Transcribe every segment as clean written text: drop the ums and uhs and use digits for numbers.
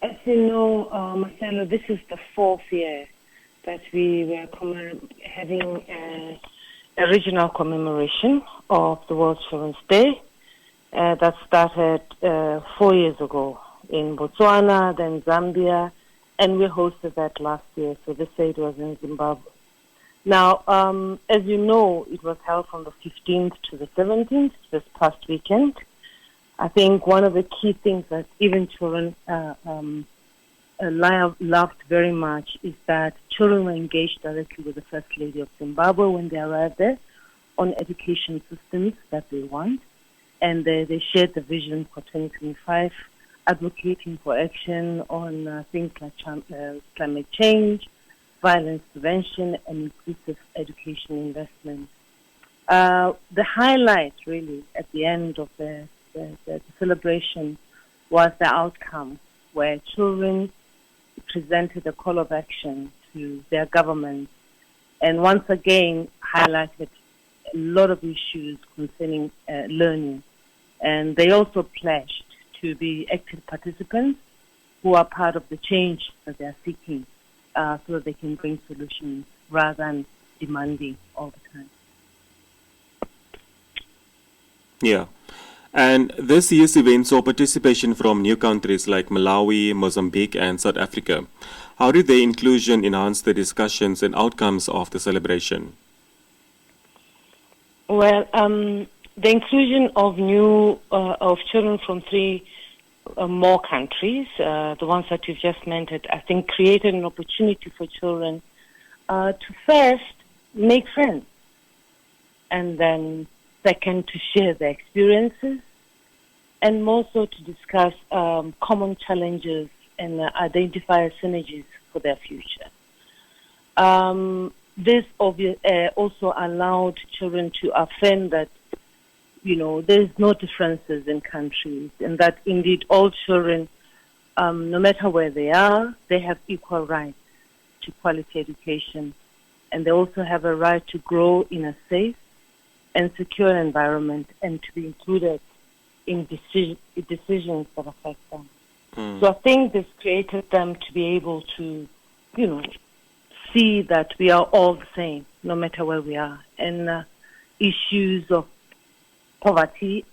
As you know, Marcelo, this is the 4th year that we were having a regional commemoration of the World Children's Day. That started 4 years ago in Botswana, then Zambia, and we hosted that last year. So this year it was in Zimbabwe. Now, as you know, it was held from the 15th to the 17th, this past weekend. I think one of the key things that even children loved very much is that children were engaged directly with the First Lady of Zimbabwe when they arrived there on education systems that they want. And they shared the vision for 2025, advocating for action on things like climate change, violence prevention, and inclusive education investment. The highlight, really, at the end of the celebration was the outcome, where children presented a call of action to their government and once again highlighted a lot of issues concerning learning. And they also pledged to be active participants who are part of the change that they are seeking, so that they can bring solutions rather than demanding all the time. Yeah. And this year's event saw participation from new countries like Malawi, Mozambique, and South Africa. How did their inclusion enhance the discussions and outcomes of the celebration? Well, the inclusion of of children from 3 more countries, the ones that you've just mentioned, I think created an opportunity for children to first make friends, and then second to share their experiences, and more so to discuss common challenges and identify synergies for their future. This also allowed children to affirm that, there's no differences in countries, and that indeed all children, no matter where they are, they have equal rights to quality education, and they also have a right to grow in a safe and secure environment and to be included in decisions that affect them. So I think this created them to be able to, see that we are all the same, no matter where we are. And issues of poverty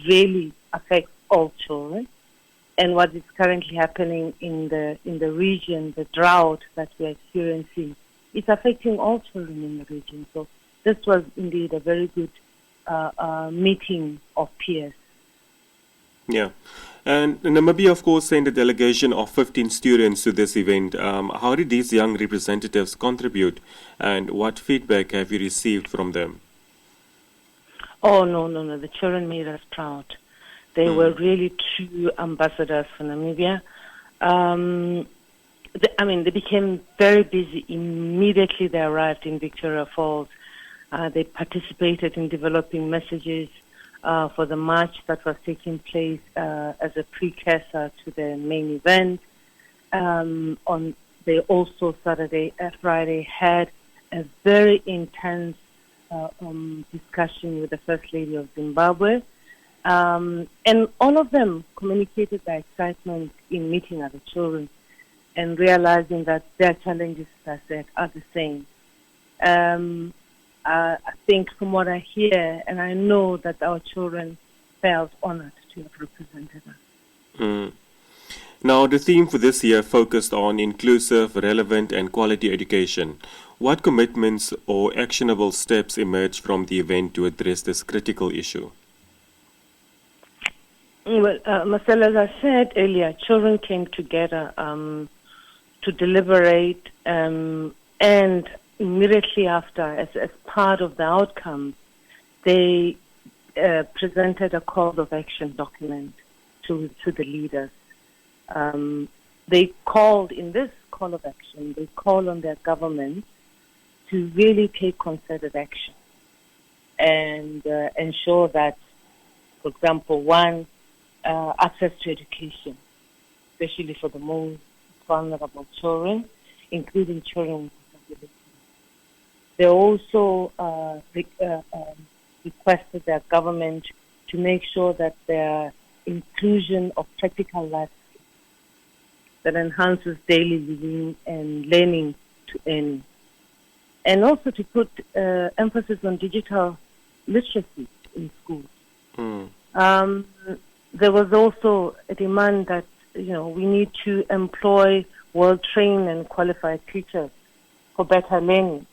really affect all children. And what is currently happening in the region, the drought that we're experiencing, it's affecting all children in the region. So this was indeed a very good meeting of peers. Yeah. And Namibia, of course, sent a delegation of 15 students to this event. How did these young representatives contribute, and what feedback have you received from them? Oh, no. The children made us proud. They were really true ambassadors for Namibia. They became very busy immediately they arrived in Victoria Falls. They participated in developing messages for the march that was taking place as a precursor to the main event. They also Friday had a very intense discussion with the First Lady of Zimbabwe. And all of them communicated their excitement in meeting other children and realizing that their challenges, as I said, are the same. I think from what I hear, and I know that our children felt honored to have represented us. Now, the theme for this year focused on inclusive, relevant, and quality education. What commitments or actionable steps emerged from the event to address this critical issue? Well, Marcel, as I said earlier, children came together to deliberate, and immediately after, as part of the outcome, they presented a call of action document to the leaders. They called, in this call of action, they called on their government to really take concerted action and ensure that, for example, one, access to education, especially for the most vulnerable children, including children with disabilities. They also requested their government to make sure that their inclusion of practical life that enhances daily living and learning to earning. And also to put emphasis on digital literacy in schools. There was also a demand that, we need to employ well-trained and qualified teachers for better learning,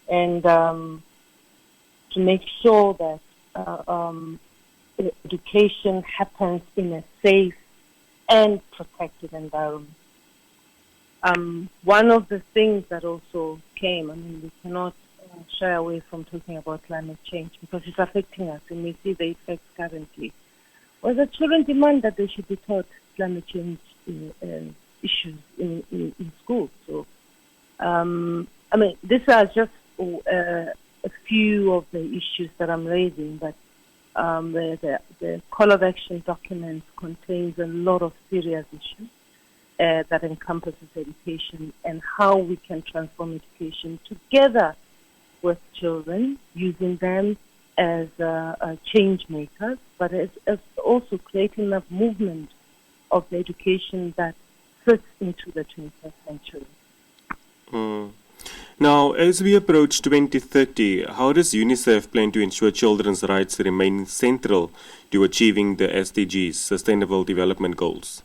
and to make sure that education happens in a safe and protected environment. One of the things that also came, we cannot shy away from talking about climate change because it's affecting us, and we see the effects currently. Was the children demand that they should be taught climate change issues in schools? So, these are just a few of the issues that I'm raising, but the Call of Action document contains a lot of serious issues that encompasses education and how we can transform education together with children, using them as change makers, but as also creating a movement of the education that fits into the 21st century. Now, as we approach 2030, how does UNICEF plan to ensure children's rights remain central to achieving the SDGs, Sustainable Development Goals?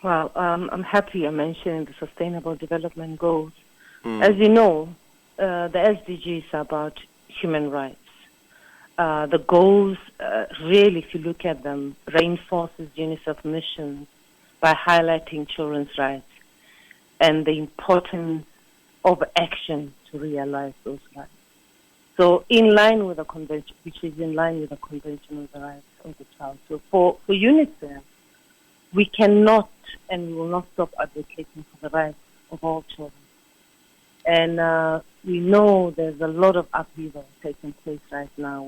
Well, I'm happy you're mentioning the Sustainable Development Goals. As you know, the SDGs are about human rights. The goals, really, if you look at them, reinforces UNICEF missions by highlighting children's rights and the importance of action to realize those rights. So in line with the convention, which is in line with the Convention on the Rights of the Child. So for UNICEF, we cannot and we will not stop advocating for the rights of all children. And we know there's a lot of upheaval taking place right now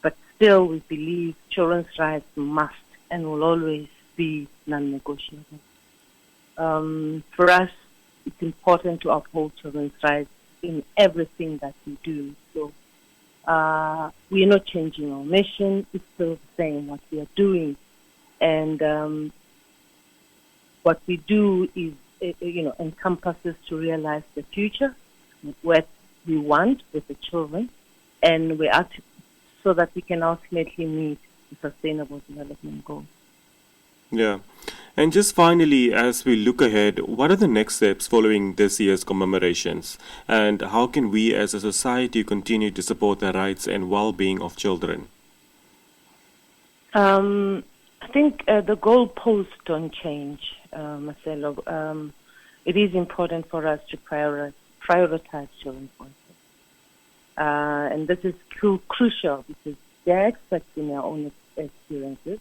but still we believe children's rights must and will always be non-negotiable. For us, it's important to uphold children's rights in everything that we do. So we are not changing our mission. It's still the same what we are doing. And what we do is, encompasses to realize the future, what we want with the children, and we act so that we can ultimately meet the Sustainable Development Goals. Yeah. And just finally, as we look ahead, what are the next steps following this year's commemorations? And how can we as a society continue to support the rights and well-being of children? I think the goalposts don't change, Marcelo. It is important for us to prioritize children's voices. And this is crucial because they're experts in their own experiences.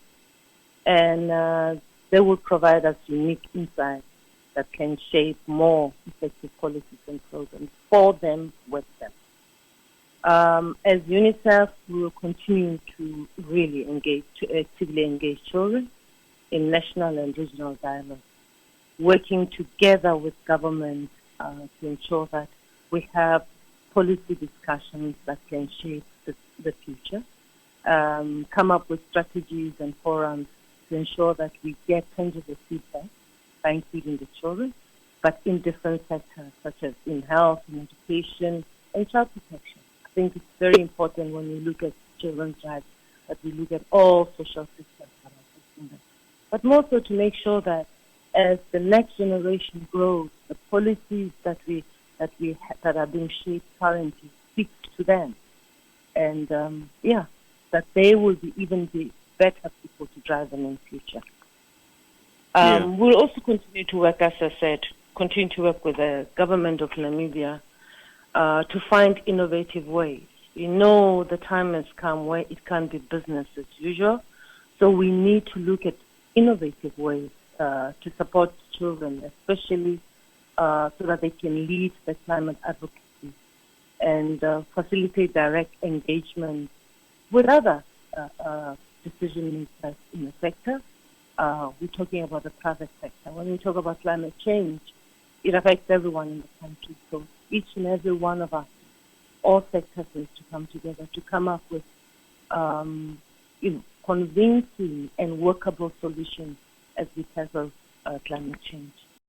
And they will provide us unique insights that can shape more effective policies and programs for them, with them. As UNICEF, we will continue to really actively engage children in national and regional dialogue, working together with government to ensure that we have policy discussions that can shape the future, come up with strategies and forums to ensure that we get tangible feedback by including the children, but in different sectors such as in health, in education, and child protection. I think it's very important when we look at children's rights that we look at all social systems that are affecting them. But more so to make sure that as the next generation grows, the policies that are being shaped currently speak to them, and that they will be better people to drive them in the future. We'll also continue to work, as I said, with the government of Namibia to find innovative ways. We know the time has come where it can't be business as usual, so we need to look at innovative ways to support children, especially so that they can lead the climate advocacy and facilitate direct engagement with other decision makers in the sector. We're talking about the private sector. When we talk about climate change, it affects everyone in the country. So each and every one of us, all sectors, need to come together to come up with convincing and workable solutions as we tackle climate change.